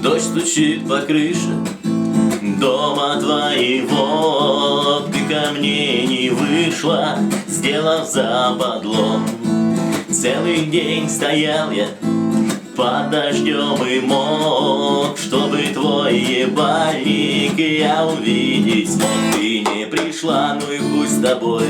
Дождь стучит по крыше дома твоего. Ты ко мне не вышла, сделав западло. Целый день стоял я под дождем и мог, чтобы твой ебальник я увидеть смог. Ты не пришла, ну и хуй с тобой,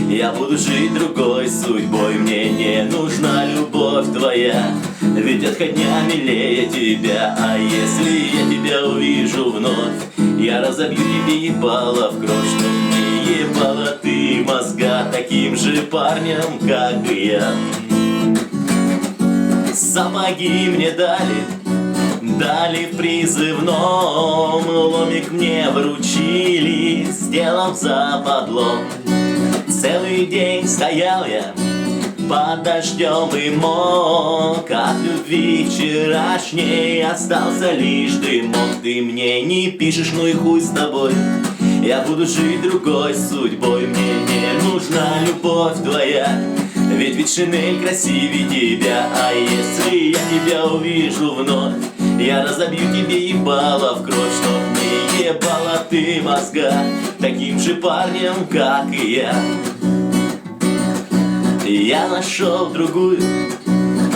я буду жить другой судьбой. Мне не нужна любовь твоя, ведь отходня милее тебя. А если я тебя увижу вновь, я разобью тебе ебало в кровь. Чтоб не ебала ты мозга таким же парнем, как и я. Сапоги мне дали в призывном, ломик мне вручили, сделав западло. Целый день стоял я под дождем и мог, от любви вчерашней остался лишь дымок. Ты мне не пишешь, ну и хуй с тобой, я буду жить другой судьбой. Мне не нужна любовь твоя, ведь Шинель красивее тебя. А если я тебя увижу вновь, я разобью тебе ебало в кровь. Чтоб не ебала ты мозга таким же парнем, как и я. Я нашел другую,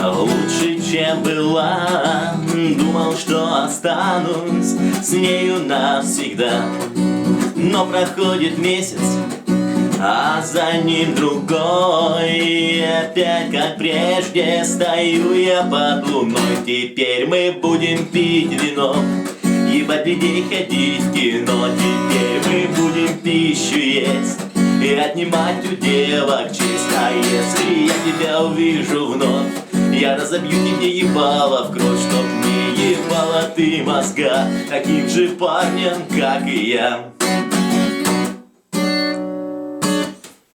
лучше, чем была. Думал, что останусь с нею навсегда. Но проходит месяц, а за ним другой. И опять, как прежде, стою я под луной. Теперь мы будем пить вино, ебать людей, ходить в кино. Теперь мы будем пищу есть и отнимать у девок честь. А если я тебя увижу вновь, я разобью тебе ебало в кровь. Чтоб не ебала ты мозга таким же парнем, как и я.